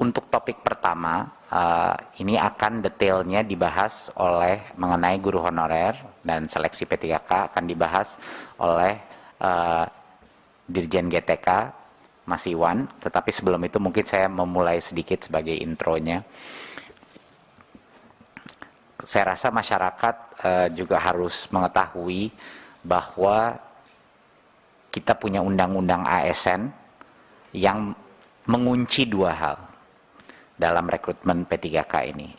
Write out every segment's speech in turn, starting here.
untuk topik pertama, ini akan detailnya dibahas oleh mengenai guru honorer dan seleksi P3K akan dibahas oleh Dirjen GTK Mas Iwan. Tetapi sebelum itu mungkin saya memulai sedikit sebagai intronya. Saya rasa masyarakat juga harus mengetahui bahwa kita punya undang-undang ASN yang mengunci dua hal dalam rekrutmen P3K ini.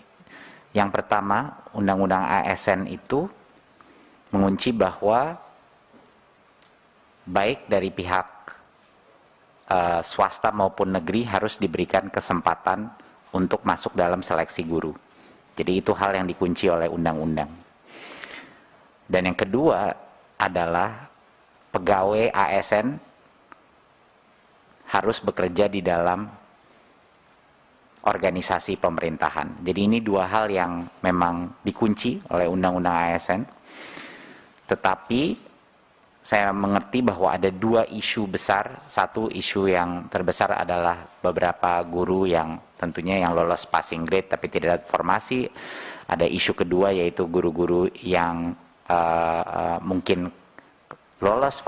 Yang pertama, undang-undang ASN itu mengunci bahwa baik dari pihak swasta maupun negeri harus diberikan kesempatan untuk masuk dalam seleksi guru. Jadi itu hal yang dikunci oleh undang-undang. Dan yang kedua adalah pegawai ASN harus bekerja di dalam organisasi pemerintahan. Jadi ini dua hal yang memang dikunci oleh Undang-Undang ASN. Tetapi saya mengerti bahwa ada dua isu besar. Satu isu yang terbesar adalah beberapa guru yang tentunya yang lolos passing grade tapi tidak ada formasi. Ada isu kedua yaitu guru-guru yang mungkin lolos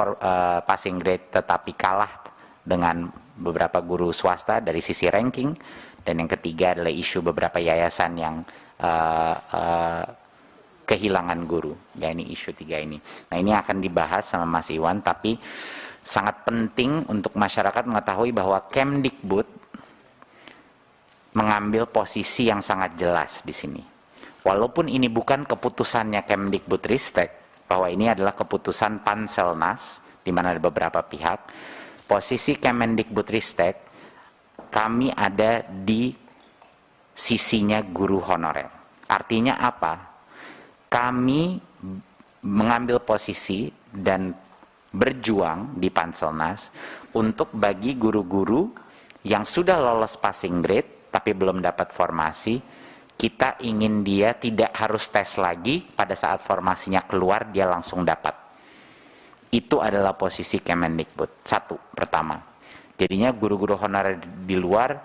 passing grade tetapi kalah dengan beberapa guru swasta dari sisi ranking. Dan yang ketiga adalah isu beberapa yayasan yang kehilangan guru. Ya, ini isu tiga ini. Nah, ini akan dibahas sama Mas Iwan, tapi sangat penting untuk masyarakat mengetahui bahwa Kemdikbud mengambil posisi yang sangat jelas di sini. Walaupun ini bukan keputusannya Kemdikbudristek, bahwa ini adalah keputusan Panselnas, di mana ada beberapa pihak, posisi Kemendikbudristek, kami ada di sisinya guru honorer. Artinya apa? Kami mengambil posisi dan berjuang di Panselnas untuk bagi guru-guru yang sudah lolos passing grade tapi belum dapat formasi, kita ingin dia tidak harus tes lagi, pada saat formasinya keluar dia langsung dapat. Itu adalah posisi Kemendikbud. Satu, pertama. Jadinya guru-guru honorer di luar,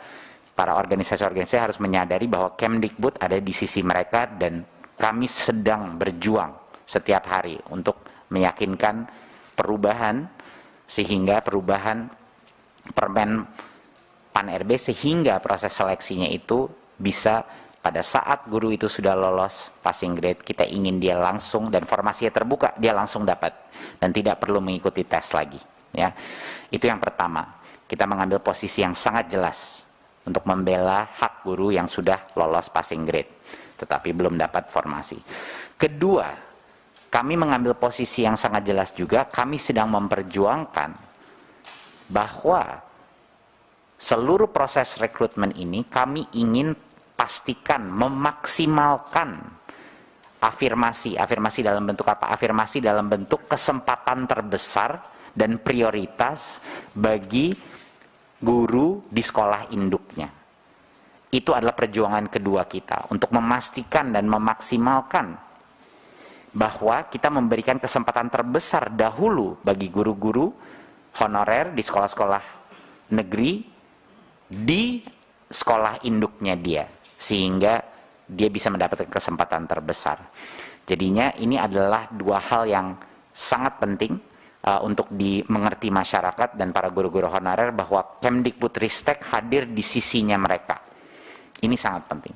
para organisasi-organisasi harus menyadari bahwa Kemdikbud ada di sisi mereka dan kami sedang berjuang setiap hari untuk meyakinkan perubahan, sehingga perubahan Permen Pan-RB sehingga proses seleksinya itu bisa pada saat guru itu sudah lolos passing grade, kita ingin dia langsung dan formasinya terbuka, dia langsung dapat dan tidak perlu mengikuti tes lagi. Ya, itu yang pertama. Kita mengambil posisi yang sangat jelas untuk membela hak guru yang sudah lolos passing grade, tetapi belum dapat formasi. Kedua, kami mengambil posisi yang sangat jelas juga. Kami sedang memperjuangkan bahwa seluruh proses rekrutmen ini kami ingin pastikan memaksimalkan afirmasi dalam bentuk apa? Afirmasi dalam bentuk kesempatan terbesar dan prioritas bagi guru di sekolah induknya. Itu adalah perjuangan kedua kita untuk memastikan dan memaksimalkan bahwa kita memberikan kesempatan terbesar dahulu bagi guru-guru honorer di sekolah-sekolah negeri di sekolah induknya dia, sehingga dia bisa mendapatkan kesempatan terbesar. Jadinya ini adalah dua hal yang sangat penting untuk dimengerti masyarakat dan para guru-guru honorer, bahwa Kemdikbudristek hadir di sisinya mereka. Ini sangat penting.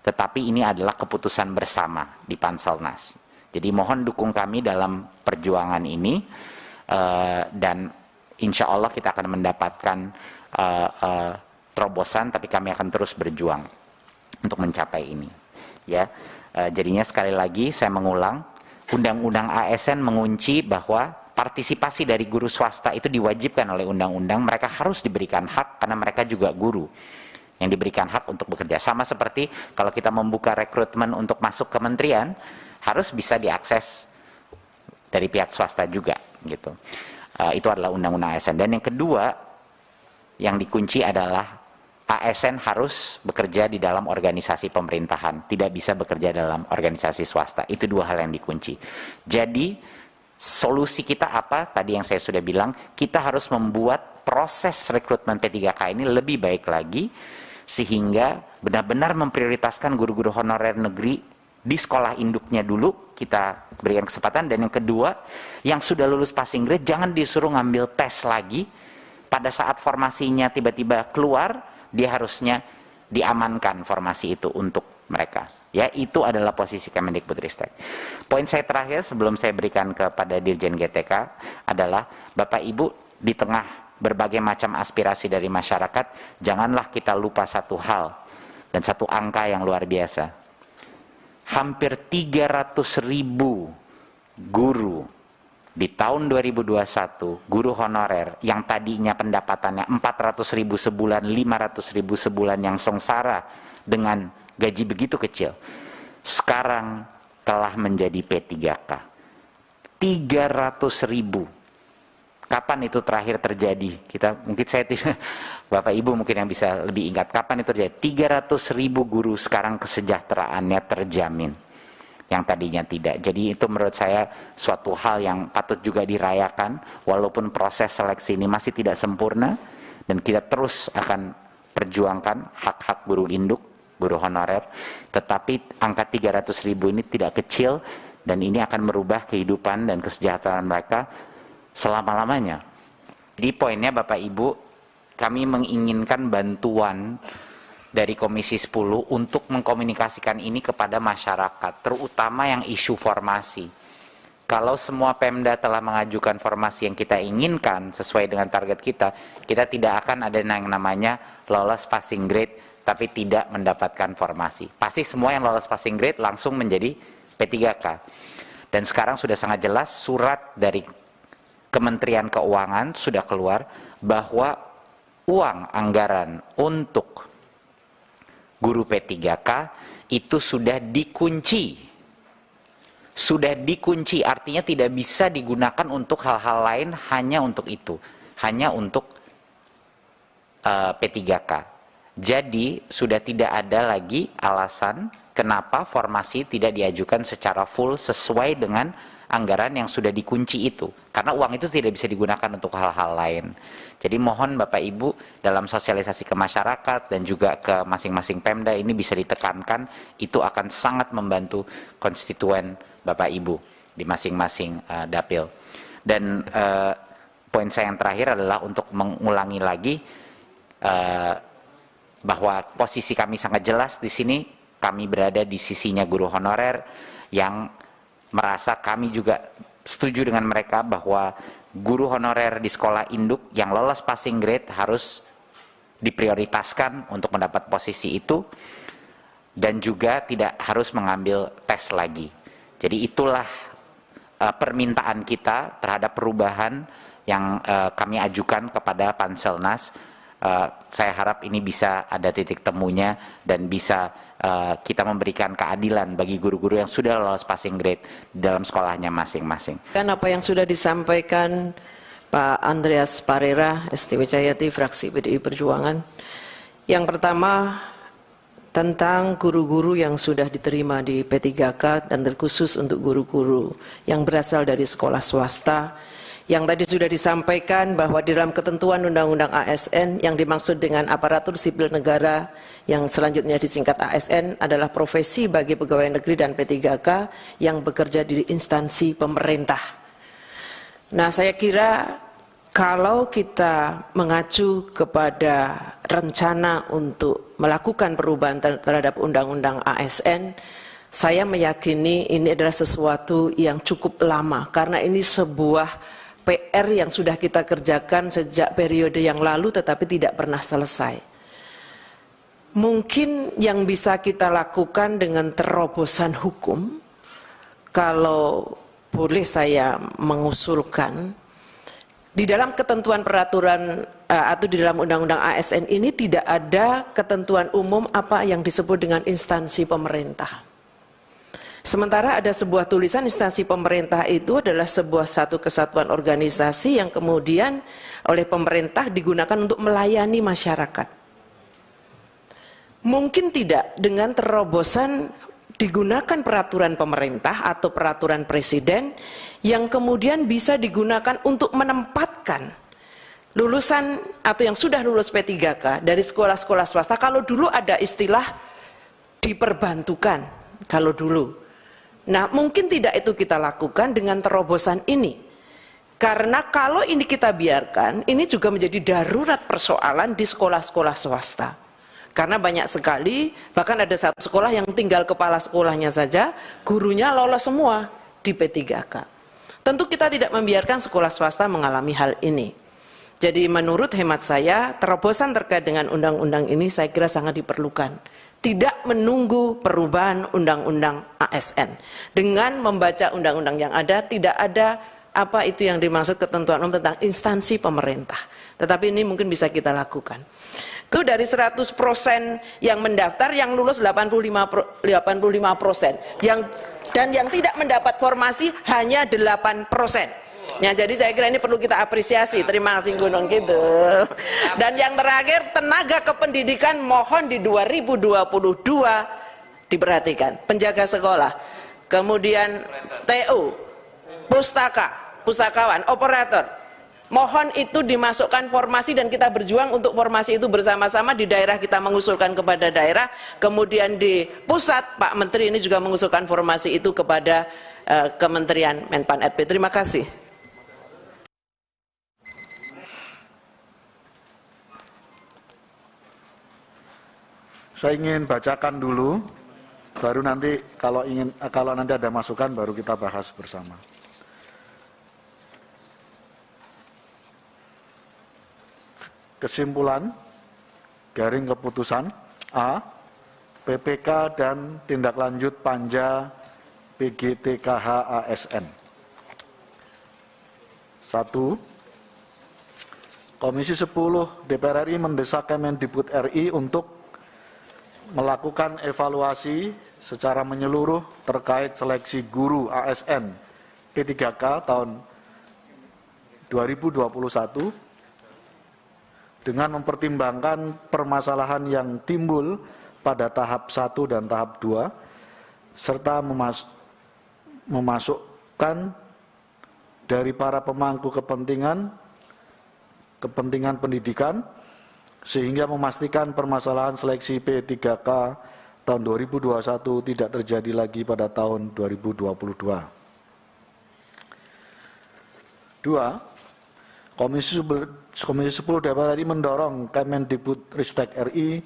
Tetapi ini adalah keputusan bersama di Panselnas. Jadi mohon dukung kami dalam perjuangan ini, dan insya Allah kita akan mendapatkan terobosan, tapi kami akan terus berjuang untuk mencapai ini. Ya, jadinya sekali lagi saya mengulang, Undang-Undang ASN mengunci bahwa partisipasi dari guru swasta itu diwajibkan oleh undang-undang. Mereka harus diberikan hak karena mereka juga guru yang diberikan hak untuk bekerja. Sama seperti kalau kita membuka rekrutmen untuk masuk kementerian, harus bisa diakses dari pihak swasta juga, gitu. Itu adalah undang-undang ASN. Dan yang kedua yang dikunci adalah ASN harus bekerja di dalam organisasi pemerintahan, tidak bisa bekerja dalam organisasi swasta. Itu dua hal yang dikunci. Jadi solusi kita apa? Tadi yang saya sudah bilang, kita harus membuat proses rekrutmen P3K ini lebih baik lagi, sehingga benar-benar memprioritaskan guru-guru honorer negeri di sekolah induknya dulu kita berikan kesempatan. Dan yang kedua, yang sudah lulus passing grade jangan disuruh ngambil tes lagi. Pada saat formasinya tiba-tiba keluar, dia harusnya diamankan formasi itu untuk mereka. Ya, itu adalah posisi Kemendikbudristek. Poin saya terakhir sebelum saya berikan kepada Dirjen GTK adalah Bapak Ibu, di tengah berbagai macam aspirasi dari masyarakat, janganlah kita lupa satu hal dan satu angka yang luar biasa. Hampir 300.000 guru di tahun 2021, guru honorer yang tadinya pendapatannya 400.000 sebulan, 500.000 sebulan, yang sengsara dengan gaji begitu kecil, sekarang telah menjadi P3K. 300.000. Kapan itu terakhir terjadi? Mungkin saya tidak, Bapak Ibu mungkin yang bisa lebih ingat. Kapan itu terjadi? 300.000 guru sekarang kesejahteraannya terjamin, yang tadinya tidak. Jadi itu menurut saya suatu hal yang patut juga dirayakan, walaupun proses seleksi ini masih tidak sempurna, dan kita terus akan perjuangkan hak-hak guru induk, guru honorer, tetapi angka 300.000 ini tidak kecil, dan ini akan merubah kehidupan dan kesejahteraan mereka selama-lamanya. Jadi poinnya Bapak Ibu, kami menginginkan bantuan dari Komisi 10 untuk mengkomunikasikan ini kepada masyarakat, terutama yang isu formasi. Kalau semua Pemda telah mengajukan formasi yang kita inginkan sesuai dengan target kita, kita tidak akan ada yang namanya lolos passing grade tapi tidak mendapatkan formasi. Pasti semua yang lolos passing grade langsung menjadi P3K. Dan sekarang sudah sangat jelas, surat dari Kementerian Keuangan sudah keluar bahwa uang anggaran untuk guru P3K itu sudah dikunci. Sudah dikunci, artinya tidak bisa digunakan untuk hal-hal lain, hanya untuk itu. Hanya untuk P3K. Jadi sudah tidak ada lagi alasan kenapa formasi tidak diajukan secara full sesuai dengan anggaran yang sudah dikunci itu. Karena uang itu tidak bisa digunakan untuk hal-hal lain. Jadi mohon Bapak Ibu dalam sosialisasi ke masyarakat dan juga ke masing-masing Pemda ini bisa ditekankan, itu akan sangat membantu konstituen Bapak Ibu di masing-masing dapil. Dan poin saya yang terakhir adalah untuk mengulangi lagi bahwa posisi kami sangat jelas di sini. Kami berada di sisinya guru honorer yang merasa kami juga setuju dengan mereka bahwa guru honorer di sekolah induk yang lolos passing grade harus diprioritaskan untuk mendapat posisi itu, dan juga tidak harus mengambil tes lagi. Jadi itulah permintaan kita terhadap perubahan yang kami ajukan kepada Panselnas. Saya harap ini bisa ada titik temunya dan bisa kita memberikan keadilan bagi guru-guru yang sudah lolos passing grade dalam sekolahnya masing-masing. Dan apa yang sudah disampaikan Pak Andreas Parera, STW Jayati, fraksi PDI Perjuangan. Yang pertama, tentang guru-guru yang sudah diterima di P3K dan terkhusus untuk guru-guru yang berasal dari sekolah swasta. Yang tadi sudah disampaikan bahwa di dalam ketentuan Undang-Undang ASN yang dimaksud dengan aparatur sipil negara yang selanjutnya disingkat ASN adalah profesi bagi pegawai negeri dan P3K yang bekerja di instansi pemerintah. Nah, saya kira kalau kita mengacu kepada rencana untuk melakukan perubahan terhadap Undang-Undang ASN, saya meyakini ini adalah sesuatu yang cukup lama karena ini sebuah PR yang sudah kita kerjakan sejak periode yang lalu tetapi tidak pernah selesai. Mungkin yang bisa kita lakukan dengan terobosan hukum, kalau boleh saya mengusulkan, di dalam ketentuan peraturan atau di dalam Undang-Undang ASN ini tidak ada ketentuan umum apa yang disebut dengan instansi pemerintah. Sementara ada sebuah tulisan instansi pemerintah itu adalah satu kesatuan organisasi yang kemudian oleh pemerintah digunakan untuk melayani masyarakat. Mungkin tidak dengan terobosan digunakan peraturan pemerintah atau peraturan presiden yang kemudian bisa digunakan untuk menempatkan lulusan atau yang sudah lulus P3K dari sekolah-sekolah swasta, kalau dulu ada istilah diperbantukan, kalau dulu. Nah, mungkin tidak itu kita lakukan dengan terobosan ini. Karena kalau ini kita biarkan, ini juga menjadi darurat persoalan di sekolah-sekolah swasta. Karena banyak sekali, bahkan ada satu sekolah yang tinggal kepala sekolahnya saja, gurunya lolos semua di P3K. Tentu kita tidak membiarkan sekolah swasta mengalami hal ini. Jadi menurut hemat saya, terobosan terkait dengan undang-undang ini saya kira sangat diperlukan. Tidak menunggu perubahan undang-undang ASN. Dengan membaca undang-undang yang ada, tidak ada apa itu yang dimaksud ketentuan umum tentang instansi pemerintah. Tetapi ini mungkin bisa kita lakukan. Itu dari 100% yang mendaftar, yang lulus 85%. Dan yang tidak mendapat formasi hanya 8%. Ya, jadi saya kira ini perlu kita apresiasi. Terima kasih Gunung gitu. Dan yang terakhir, tenaga kependidikan mohon di 2022 diperhatikan. Penjaga sekolah, kemudian TU, pustakawan, operator. Mohon itu dimasukkan formasi dan kita berjuang untuk formasi itu bersama-sama. Di daerah kita mengusulkan kepada daerah, kemudian di pusat Pak Menteri ini juga mengusulkan formasi itu kepada Kementerian Menpan RP. Terima kasih. Saya ingin bacakan dulu, baru nanti kalau nanti ada masukan baru kita bahas bersama. Kesimpulan, garing keputusan A, PPK dan tindak lanjut Panja PGTKH ASN. 1. Komisi 10 DPR RI mendesak Kemendikbud RI untuk melakukan evaluasi secara menyeluruh terkait seleksi guru ASN P3K tahun 2021 dengan mempertimbangkan permasalahan yang timbul pada tahap 1 dan tahap 2 serta memasukkan dari para pemangku kepentingan pendidikan sehingga memastikan permasalahan seleksi P3K tahun 2021 tidak terjadi lagi pada tahun 2022. 2. Komisi 10 DPR RI mendorong Kemendikbudristek RI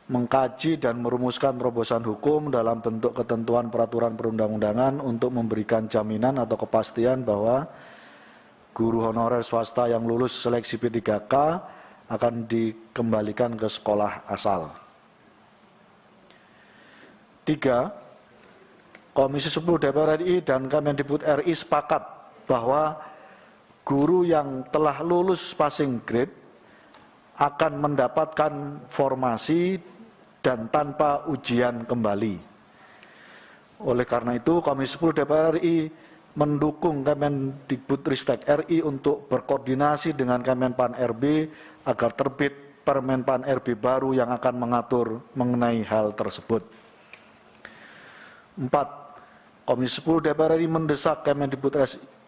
mengkaji dan merumuskan terobosan hukum dalam bentuk ketentuan peraturan perundang-undangan untuk memberikan jaminan atau kepastian bahwa guru honorer swasta yang lulus seleksi P3K akan dikembalikan ke sekolah asal. 3. Komisi 10 DPR RI dan Kemendikbud RI sepakat bahwa guru yang telah lulus passing grade akan mendapatkan formasi dan tanpa ujian kembali. Oleh karena itu, Komisi 10 DPR RI mendukung Kemendikbudristek RI untuk berkoordinasi dengan Kemenpan RB agar terbit Permenpan RB baru yang akan mengatur mengenai hal tersebut. 4. Komisi 10 DPR RI mendesak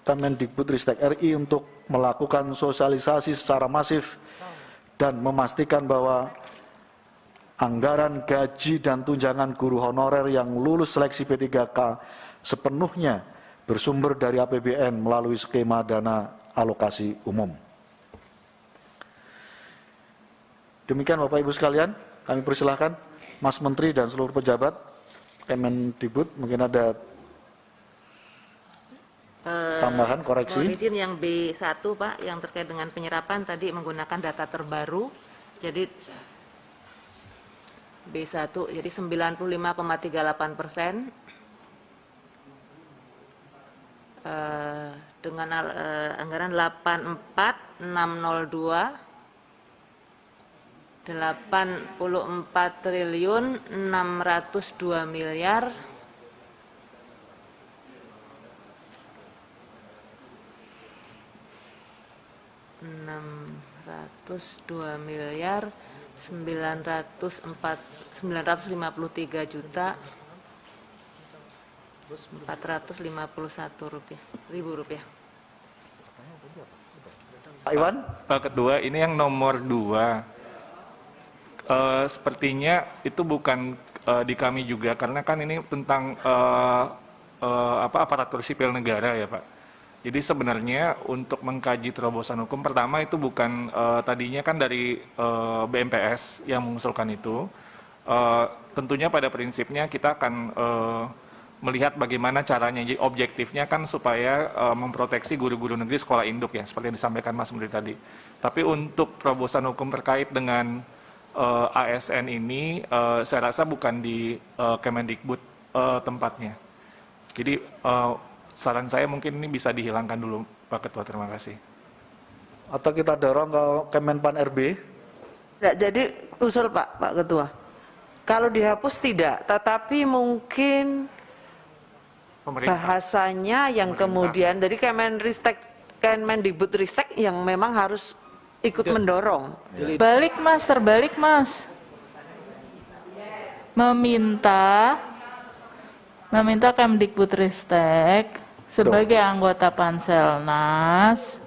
Kemendikbudristek RI untuk melakukan sosialisasi secara masif dan memastikan bahwa anggaran gaji dan tunjangan guru honorer yang lulus seleksi P3K sepenuhnya bersumber dari APBN melalui skema dana alokasi umum. Demikian Bapak Ibu sekalian, kami persilahkan Mas Menteri dan seluruh pejabat Kemendikbud mungkin ada tambahan koreksi. Mohon izin yang B1 Pak, yang terkait dengan penyerapan tadi menggunakan data terbaru. Jadi B1 jadi 95,38%. Dengan anggaran 84.602 84.602 miliar 953 juta 451 ribu rupiah. Pak Iwan? Pak Ketua, ini yang nomor 2. Sepertinya itu bukan di kami juga, karena kan ini tentang aparatur sipil negara ya Pak. Jadi sebenarnya untuk mengkaji terobosan hukum, pertama itu bukan tadinya kan dari BMPS yang mengusulkan itu. Tentunya pada prinsipnya kita akan melihat bagaimana caranya, jadi objektifnya kan supaya memproteksi guru-guru negeri sekolah induk ya, seperti yang disampaikan Mas Menteri tadi. Tapi untuk terobosan hukum terkait dengan ASN ini, saya rasa bukan di Kemendikbud tempatnya. Jadi saran saya mungkin ini bisa dihilangkan dulu, Pak Ketua. Terima kasih. Atau kita dorong ke Kemenpan RB? Tidak, jadi usul Pak Ketua. Kalau dihapus tidak, tetapi mungkin Pemerintah. bahasanya yang kemudian dari Kemendikbudristek yang memang harus ikut mendorong. Balik Mas, terbalik Mas. Meminta Kemdikbudristek sebagai anggota Panselnas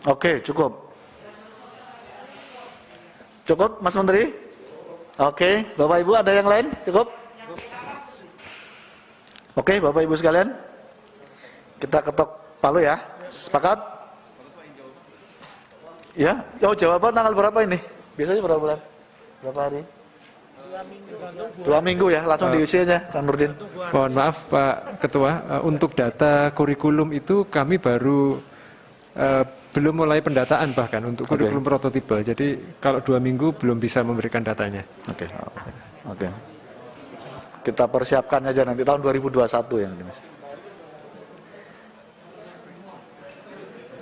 Oke, cukup. Cukup, Mas Menteri? Oke, Bapak Ibu ada yang lain? Cukup? Oke, Bapak Ibu sekalian, kita ketok palu ya. Sepakat? Ya, jawaban tanggal berapa ini? Biasanya berapa bulan? Berapa hari? 2 minggu ya, langsung diisi aja, Kang Nurdin. Mohon maaf Pak Ketua, untuk data kurikulum itu kami baru belum mulai pendataan bahkan untuk kurikulum prototipe. Jadi kalau 2 minggu belum bisa memberikan datanya. Oke. Kita persiapkan aja nanti tahun 2021 ya nanti Mas.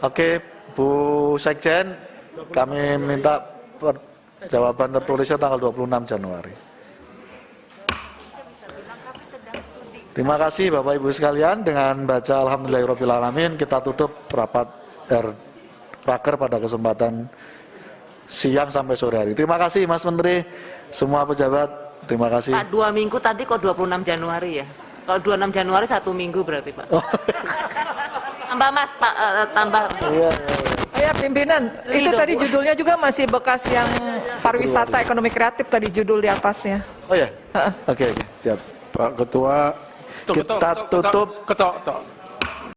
Oke, Bu Sekjen, kami minta jawaban tertulisnya tanggal 26 Januari. Terima kasih Bapak Ibu sekalian, dengan baca Alhamdulillahirrahmanirrahim kita tutup rapat Raker pada kesempatan siang sampai sore hari. Terima kasih Mas Menteri, semua pejabat, terima kasih. Pak, 2 minggu tadi kok 26 Januari ya? Kalau 26 Januari 1 minggu berarti Pak. Tambah Mas, Pak, tambah. Iya. Ya pimpinan, itu tadi judulnya juga masih bekas yang pariwisata ekonomi kreatif tadi judul di atasnya. Oh ya? Oke, siap. Pak Ketua, Kita tutup. ketok.